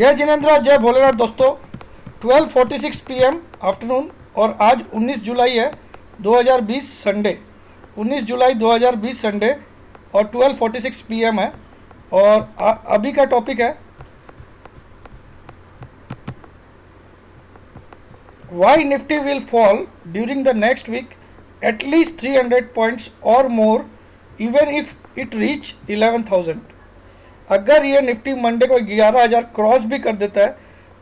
जय जिनेन्द्र, जय भोलेनाथ दोस्तों। 12:46 PM आफ्टरनून और आज 19 जुलाई है 2020 संडे। 19 जुलाई 2020 संडे और 12:46 PM है। और अभी का टॉपिक है why Nifty will fall during the next week at least 300 points और more even if it reach 11,000। अगर ये निफ्टी मंडे को 11,000 क्रॉस भी कर देता है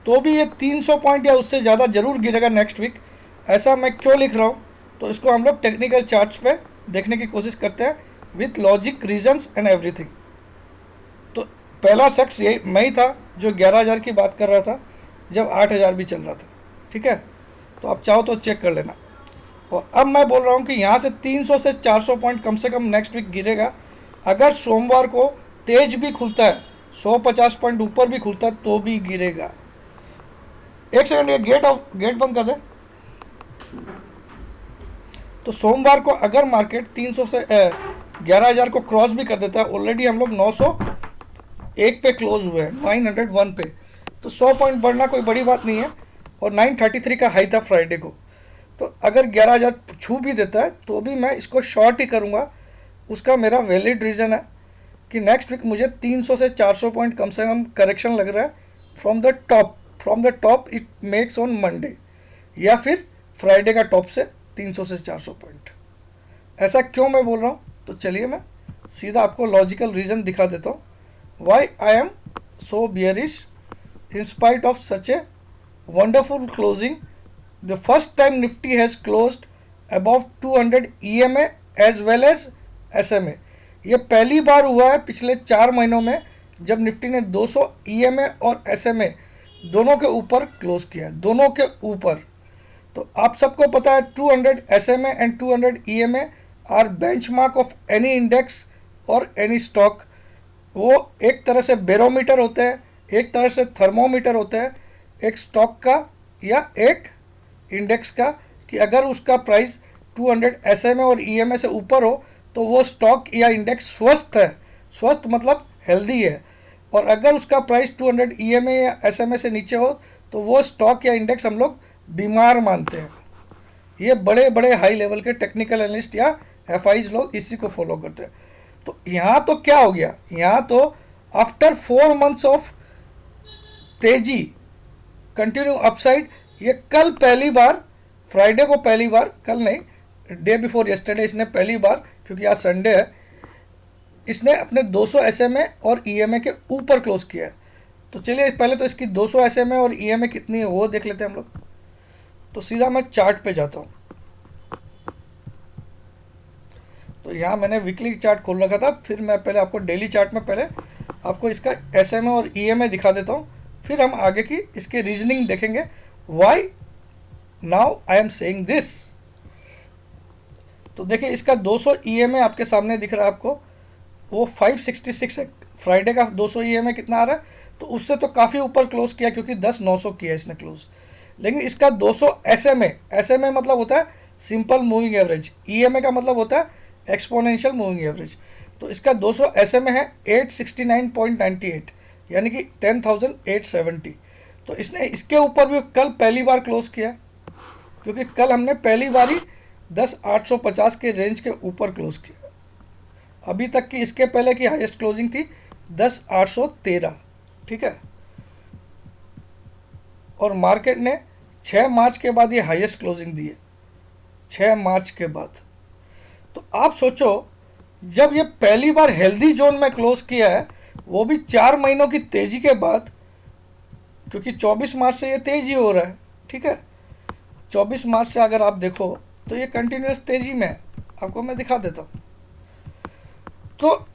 तो भी ये 300 पॉइंट या उससे ज़्यादा जरूर गिरेगा नेक्स्ट वीक। ऐसा मैं क्यों लिख रहा हूँ, तो इसको हम लोग टेक्निकल चार्ट्स पे देखने की कोशिश करते हैं with logic, reasons and everything. तो पहला शख्स ये मैं ही था जो 11,000 की बात कर रहा था जब 8,000 भी चल रहा था। ठीक है, तो आप चाहो तो चेक कर लेना। और अब मैं बोल रहा हूँ कि यहाँ से 300 से 400 पॉइंट कम से कम नेक्स्ट वीक गिरेगा। अगर सोमवार को तेज भी खुलता है, 150 पॉइंट ऊपर भी खुलता है तो भी गिरेगा। एक सेकंड, ये गेट बंद कर दे। तो सोमवार को अगर मार्केट 300 से 11,000 को क्रॉस भी कर देता है, ऑलरेडी हम लोग 901 पे क्लोज हुए हैं, 901 पे, तो 100 पॉइंट बढ़ना कोई बड़ी बात नहीं है। और 933 का हाई था फ्राइडे को। तो अगर 11,000 छू भी देता है तो भी मैं इसको शॉर्ट ही करूँगा। उसका मेरा वैलिड रीज़न है कि नेक्स्ट वीक मुझे 300 से 400 पॉइंट कम से कम करेक्शन लग रहा है from the top it makes on Monday, या फिर फ्राइडे का टॉप से 300 से 400 पॉइंट। ऐसा क्यों मैं बोल रहा हूँ, तो चलिए मैं सीधा आपको लॉजिकल रीज़न दिखा देता हूँ why I am so bearish in spite of such a wonderful closing. The first time Nifty has closed above 200 EMA as well as SMA। ये पहली बार हुआ है पिछले 4 महीनों में जब निफ्टी ने 200 EMA और SMA दोनों के ऊपर क्लोज किया है, दोनों के ऊपर। तो आप सबको पता है 200 SMA and 200 EMA are benchmark of any index और एनी स्टॉक। वो एक तरह से बैरोमीटर होते हैं, एक तरह से थर्मोमीटर होते हैं एक स्टॉक का या एक इंडेक्स का, कि अगर उसका प्राइस 200 SMA और EMA से ऊपर हो तो वो स्टॉक या इंडेक्स स्वस्थ है। स्वस्थ मतलब हेल्दी है। और अगर उसका प्राइस 200 EMA या SMA से नीचे हो तो वो स्टॉक या इंडेक्स हम लोग बीमार मानते हैं। ये बड़े बड़े हाई लेवल के टेक्निकल एनालिस्ट या FIs लोग इसी को फॉलो करते हैं। तो यहाँ तो क्या हो गया, यहाँ तो आफ्टर 4 मंथ्स ऑफ तेजी कंटिन्यू अपसाइड, ये कल पहली बार, फ्राइडे को पहली बार, कल नहीं, डे बिफोर यस्टरडे इसने पहली बार, क्योंकि आज संडे है, इसने अपने 200 SMA और EMA के ऊपर क्लोज किया है। तो चलिए पहले तो इसकी 200 SMA और EMA कितनी है वो देख लेते हैं हम लोग। तो सीधा मैं चार्ट पे जाता हूँ। तो यहाँ मैंने वीकली चार्ट खोल रखा था, फिर मैं पहले आपको डेली चार्ट में पहले आपको इसका SMA और EMA दिखा देता हूँ, फिर हम आगे की इसके रीजनिंग देखेंगे why now I am saying this. तो देखिए इसका 200 EMA आपके सामने दिख रहा है आपको, वो 566 है। फ्राइडे का 200 EMA कितना आ रहा है, तो उससे तो काफ़ी ऊपर क्लोज किया क्योंकि 10,900 किया इसने क्लोज। लेकिन इसका 200 SMA मतलब होता है सिंपल मूविंग एवरेज, EMA का मतलब होता है एक्सपोनेंशियल मूविंग एवरेज। तो इसका 200 SMA है 869.98, यानी कि 10,870। तो इसने इसके ऊपर भी कल पहली बार क्लोज किया, क्योंकि कल हमने पहली बार ही 10,850 के रेंज के ऊपर क्लोज किया। अभी तक की इसके पहले की हाईएस्ट क्लोजिंग थी 10,813। ठीक है, और मार्केट ने 6 मार्च के बाद ये हाईएस्ट क्लोजिंग दी है, 6 मार्च के बाद। तो आप सोचो, जब ये पहली बार हेल्दी जोन में क्लोज किया है, वो भी 4 महीनों की तेजी के बाद, क्योंकि 24 मार्च से ये तेजी हो रहा है। ठीक है, 24 मार्च से अगर आप देखो तो ये कंटिन्यूस तेजी में है, आपको मैं दिखा देता हूँ। तो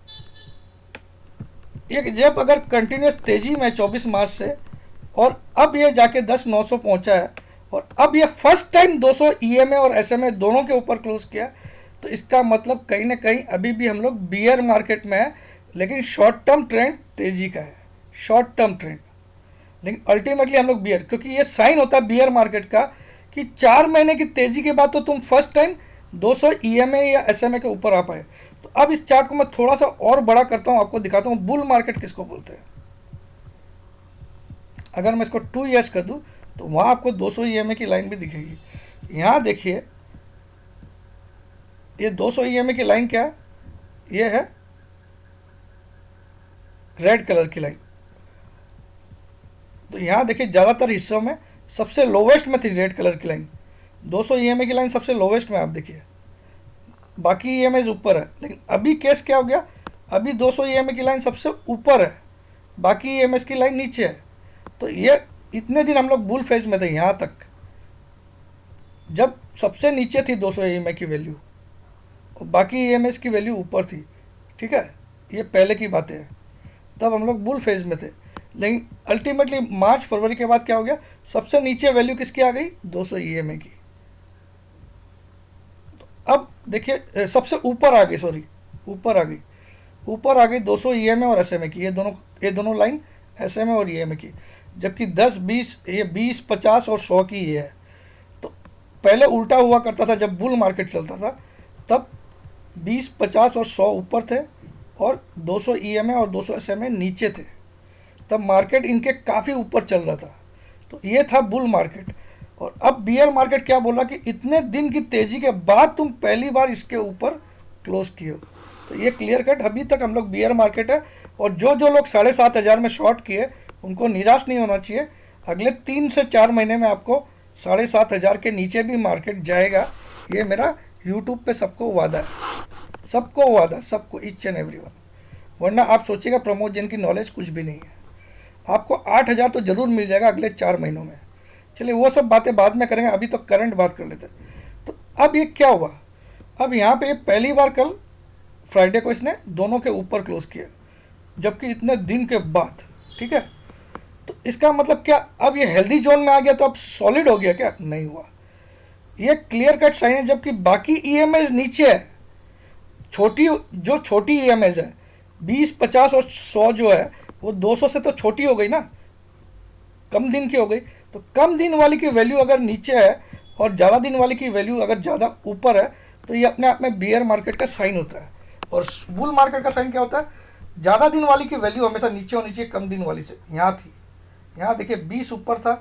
ये जब अगर कंटिन्यूस तेजी में 24 मार्च से, और अब ये जाके 10,900 पहुंचा है, और अब ये फर्स्ट टाइम 200 EMA और SMA दोनों के ऊपर क्लोज किया, तो इसका मतलब कहीं ना कहीं अभी भी हम लोग बियर मार्केट में है, लेकिन शॉर्ट टर्म ट्रेंड तेजी का है, शॉर्ट टर्म ट्रेंड। लेकिन अल्टीमेटली हम लोग बियर, क्योंकि ये साइन होता है बियर मार्केट का कि 4 महीने की तेजी के बाद तो तुम फर्स्ट टाइम 200 EMA या SMA के ऊपर आ पाए। तो अब इस चार्ट को मैं थोड़ा सा और बड़ा करता हूँ, आपको दिखाता हूँ बुल मार्केट किसको बोलते हैं। अगर मैं इसको 2 ईयर्स कर दूं तो वहाँ आपको 200 ईएमए की लाइन भी दिखेगी। यहाँ देखिए ये 200 ईएमए की लाइन क्या है, ये है रेड कलर की लाइन। तो यहाँ देखिए ज़्यादातर हिस्सों में सबसे लोवेस्ट में थी रेड कलर की लाइन, 200 ईएमए की लाइन सबसे लोवेस्ट में आप देखिए, बाकी ईएमएज ऊपर है। लेकिन अभी केस क्या हो गया, अभी 200 ईएमए की लाइन सबसे ऊपर है, बाकी ईएमएस की लाइन नीचे है। तो ये इतने दिन हम लोग बुल फेज में थे, यहाँ तक जब सबसे नीचे थी 200 ईएमए की वैल्यू और बाकी ईएमएस की वैल्यू ऊपर थी। ठीक है, ये पहले की बातें हैं, तब हम लोग बुल फेज में थे। लेकिन अल्टीमेटली मार्च फरवरी के बाद क्या हो गया, सबसे नीचे वैल्यू किसकी आ गई, 200 ईएमए की। तो अब देखिए सबसे ऊपर आ गई, सॉरी ऊपर आ गई 200 ईएमए और एसएमए की, ये दोनों लाइन एसएमए और ईएमए की। जबकि 10 20 ये 20 50 और 100 की ये है। तो पहले उल्टा हुआ करता था, जब बुल मार्केट चलता था तब 20 50 और 100 ऊपर थे और 200 ईएमए और 200 एसएमए नीचे थे। तब मार्केट इनके काफ़ी ऊपर चल रहा था। तो ये था बुल मार्केट। और अब बियर मार्केट क्या बोला कि इतने दिन की तेज़ी के बाद तुम पहली बार इसके ऊपर क्लोज किए हो। तो ये क्लियर कट अभी तक हम लोग बियर मार्केट है। और जो लोग 7,500 में शॉर्ट किए उनको निराश नहीं होना चाहिए। अगले 3 से 4 महीने में आपको 7,500 के नीचे भी मार्केट जाएगा, ये मेरा यूट्यूब पे सबको वादा है, सबको ईच एंड एवरी वन। वरना आप सोचिएगा प्रमोद जैन की नॉलेज कुछ भी नहीं है। आपको 8,000 तो ज़रूर मिल जाएगा अगले 4 महीनों में। चलिए वो सब बातें बाद में करेंगे, अभी तो करंट बात कर लेते हैं। तो अब ये क्या हुआ, अब यहाँ पे पहली बार कल फ्राइडे को इसने दोनों के ऊपर क्लोज किया, जबकि इतने दिन के बाद। ठीक है, तो इसका मतलब क्या, अब ये हेल्दी जोन में आ गया तो अब सॉलिड हो गया क्या, नहीं हुआ। ये क्लियर कट साइन है, जबकि बाकी ईएमएस नीचे है। छोटी ईएमएस है 20 50 और 100 जो है वो 200 से तो छोटी हो गई ना, कम दिन की हो गई। तो कम दिन वाली की वैल्यू अगर नीचे है और ज़्यादा दिन वाली की वैल्यू अगर ज़्यादा ऊपर है तो ये अपने आप में बियर मार्केट का साइन होता है। और बुल मार्केट का साइन क्या होता है, ज़्यादा दिन वाली की वैल्यू हमेशा नीचे होनी चाहिए कम दिन वाली से। यहाँ थी, यहाँ देखिए 20 ऊपर था,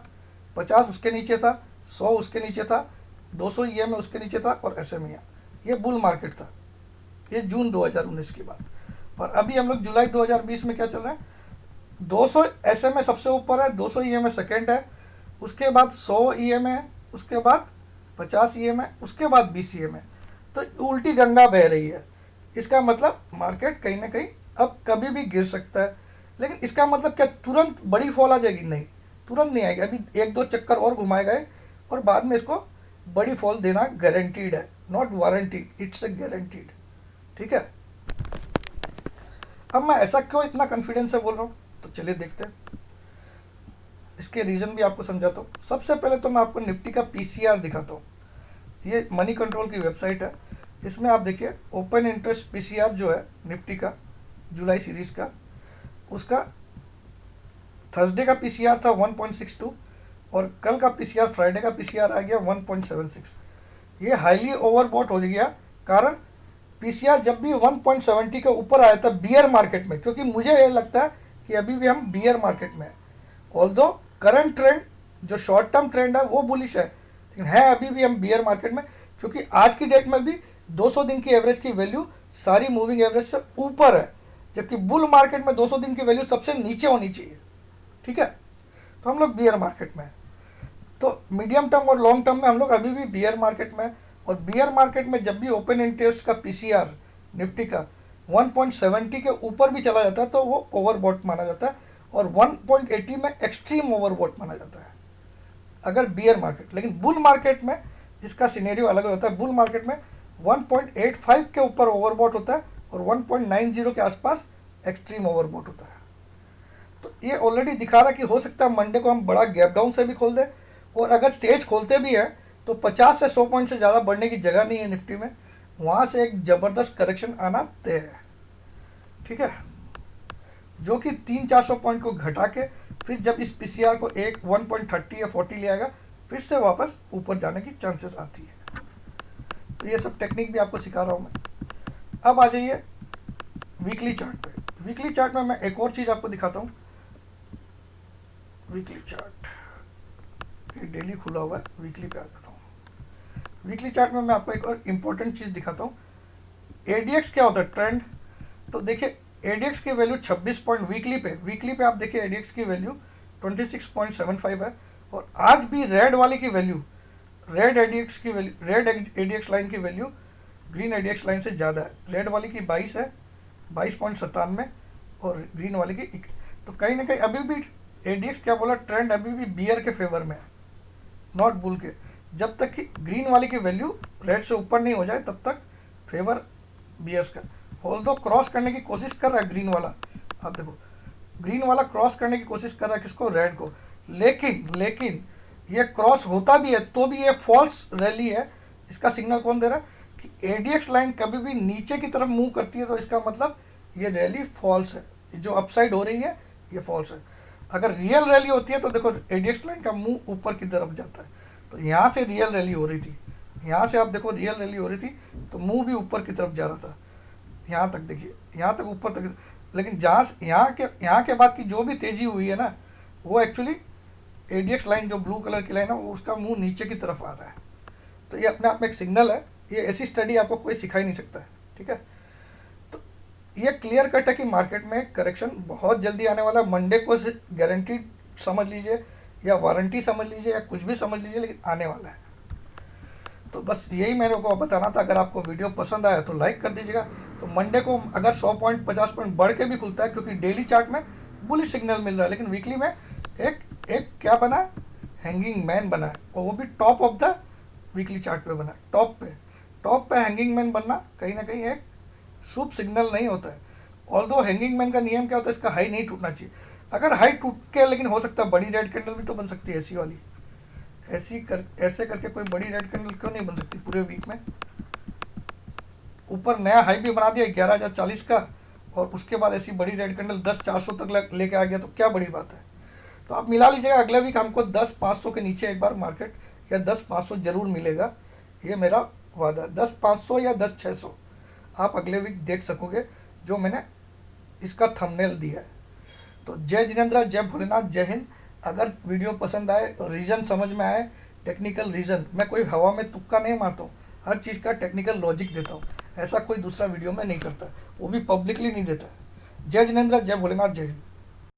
50 उसके नीचे था, 100 उसके नीचे था, 200 ईएमए उसके नीचे था और एसएमए। ये बुल मार्केट था, ये जून 2019 की बात। और अभी हम लोग जुलाई 2020 में क्या चल रहा है, 200 एसएमए सबसे ऊपर है, 200 ईएमए सेकेंड है, उसके बाद 100 ईएमए है, उसके बाद 50 ईएमए, उसके बाद 20 ईएमए। तो उल्टी गंगा बह रही है। इसका मतलब मार्केट कहीं ना कहीं अब कभी भी गिर सकता है। लेकिन इसका मतलब क्या तुरंत बड़ी फॉल आ जाएगी, नहीं, तुरंत नहीं आएगी। अभी 1-2 चक्कर और घुमाए गए और बाद में इसको बड़ी फॉल देना गारंटीड है, नॉट वारंटीड, इट्स ए गारंटीड। ठीक है, अब मैं ऐसा क्यों इतना कॉन्फिडेंस से बोल रहा हूँ, तो चलिए देखते हैं। इसके रीज़न भी आपको समझाता हूँ। सबसे पहले तो मैं आपको निफ्टी का पीसीआर दिखाता हूँ। ये मनी कंट्रोल की वेबसाइट है, इसमें आप देखिए ओपन इंटरेस्ट पीसीआर जो है निफ्टी का जुलाई सीरीज़ का, उसका थर्सडे का पीसीआर था 1.62 और कल का पीसीआर फ्राइडे का पीसीआर आ गया 1.76। ये हाईली ओवरबॉट हो गया, कारण पीसीआर जब भी 1.70 के ऊपर आया था बियर मार्केट में, क्योंकि मुझे ये लगता है कि अभी भी हम बियर मार्केट में हैं। ऑल्दो करंट ट्रेंड जो शॉर्ट टर्म ट्रेंड है वो बुलिश है, लेकिन है अभी भी हम बियर मार्केट में, क्योंकि आज की डेट में भी 200 दिन की एवरेज की वैल्यू सारी मूविंग एवरेज से ऊपर है, जबकि बुल मार्केट में 200 दिन की वैल्यू सबसे नीचे होनी चाहिए। ठीक है, तो हम लोग बियर मार्केट में हैं। तो मीडियम टर्म और लॉन्ग टर्म में हम लोग अभी भी बियर मार्केट में। और बियर मार्केट में जब भी ओपन इंटरेस्ट का पीसीआर निफ्टी का 1.70 के ऊपर भी चला जाता है तो वो ओवरबॉट माना जाता है, और 1.80 में एक्सट्रीम ओवरबॉट माना जाता है अगर बियर मार्केट। लेकिन बुल मार्केट में इसका सिनेरियो अलग होता है। बुल मार्केट में 1.85 के ऊपर ओवरबॉट होता है और 1.90 के आसपास एक्सट्रीम ओवरबॉट होता है। तो ये ऑलरेडी दिखा रहा कि हो सकता है मंडे को हम बड़ा गैप डाउन से भी खोल दें, और अगर तेज खोलते भी हैं तो 50 से 100 पॉइंट से ज़्यादा बढ़ने की जगह नहीं है निफ्टी में, वहाँ से एक ज़बरदस्त करेक्शन आना तय है। ठीक है, जो कि 300-400 पॉइंट को घटा के फिर जब इस पीसीआर को एक 1.30 या 40 ले आएगा फिर से वापस ऊपर जाने की चांसेस आती है। तो ये सब टेक्निक भी आपको सिखा रहा हूँ मैं। अब आ जाइए वीकली चार्ट पे। वीकली चार्ट में मैं एक और चीज़ आपको दिखाता हूँ। वीकली चार्ट, ये डेली खुला हुआ है, वीकली पे आ जाता हूँ। वीकली चार्ट में मैं आपको एक और इम्पोर्टेंट चीज़ दिखाता हूँ। एडीएक्स क्या होता है, ट्रेंड। तो देखिए एडीएक्स की वैल्यू 26 पॉइंट वीकली पे आप देखिए एडीएक्स की वैल्यू 26.75 है। और आज भी रेड वाले की वैल्यू, रेड एडीएक्स लाइन की वैल्यू ग्रीन एडीएक्स लाइन से ज़्यादा है। रेड वाली की 22 है, 22.97, और ग्रीन वाले की तो कहीं ना कहीं अभी भी एडीएक्स क्या बोला, ट्रेंड अभी भी बियर के फेवर में है, नॉट बुल के। जब तक कि ग्रीन वाले की वैल्यू रेड से ऊपर नहीं हो जाए तब तक फेवर बियर्स का। ऑल्दो क्रॉस करने की कोशिश कर रहा है ग्रीन वाला, आप देखो ग्रीन वाला क्रॉस करने की कोशिश कर रहा है किसको, रेड को। लेकिन ये क्रॉस होता भी है तो भी ये फॉल्स रैली है। इसका सिग्नल कौन दे रहा है कि एडीएक्स लाइन कभी भी नीचे की तरफ मूव करती है तो इसका मतलब ये रैली फॉल्स है, जो अपसाइड हो रही है ये फॉल्स है। अगर रियल रैली होती है तो देखो एडीएक्स लाइन का मुंह ऊपर की तरफ जाता है, तो यहाँ से रियल रैली हो रही थी, यहाँ से आप देखो रियल रैली हो रही थी तो मुंह भी ऊपर की तरफ जा रहा था, यहाँ तक देखिए, यहाँ तक ऊपर तक। लेकिन जहाँ यहाँ के बाद की जो भी तेज़ी हुई है ना, वो एक्चुअली एडीएक्स लाइन जो ब्लू कलर की लाइन है वो उसका मुंह नीचे की तरफ आ रहा है। तो ये अपने आप में एक सिग्नल है, ये ऐसी स्टडी आपको कोई सिखा ही नहीं सकता है, ठीक है। तो ये क्लियर कट है कि मार्केट में करेक्शन बहुत जल्दी आने वाला है। मंडे को गारंटीड समझ लीजिए या वारंटी समझ लीजिए या कुछ भी समझ लीजिए, लेकिन आने वाला है। तो बस यही मेरे को बताना था। अगर आपको वीडियो पसंद आया तो लाइक कर दीजिएगा। तो मंडे को अगर 100 पॉइंट 50 पॉइंट बढ़ के भी खुलता है, क्योंकि डेली चार्ट में बुलिश सिग्नल मिल रहा है, लेकिन वीकली में एक क्या बना, हैंगिंग मैन बना है, और वो भी top of the weekly chart पे बना, टॉप पे हैंगिंग मैन बनना कहीं ना कहीं एक शुभ सिग्नल नहीं होता है। ऑल्दो हैंगिंग मैन का नियम क्या होता है, इसका हाई नहीं टूटना चाहिए। अगर हाई टूट के, लेकिन हो सकता है बड़ी रेड कैंडल भी तो बन सकती है ऐसी वाली, ऐसे करके कोई बड़ी रेड कैंडल क्यों नहीं बन सकती पूरे वीक में। ऊपर नया हाई भी बना दिया 11,040 का, और उसके बाद ऐसी बड़ी रेड कैंडल 10,400 तक लेके आ गया, तो क्या बड़ी बात है। तो आप मिला लीजिएगा, अगले वीक हमको 10,500 के नीचे एक बार मार्केट या 10,500 जरूर मिलेगा, ये मेरा वादा है। 10,500 या 10,600 आप अगले वीक देख सकोगे, जो मैंने इसका थंबनेल दिया है। तो जय जिनेंद्र, जय भोलेनाथ, जय हिंद। अगर वीडियो पसंद आए, रीज़न समझ में आए, टेक्निकल रीज़न, मैं कोई हवा में तुक्का नहीं मारता हूँ, हर चीज़ का टेक्निकल लॉजिक देता हूँ। ऐसा कोई दूसरा वीडियो में नहीं करता, वो भी पब्लिकली नहीं देता। जय जिनेंद्र, जय भोलेनाथ, जय हिंद।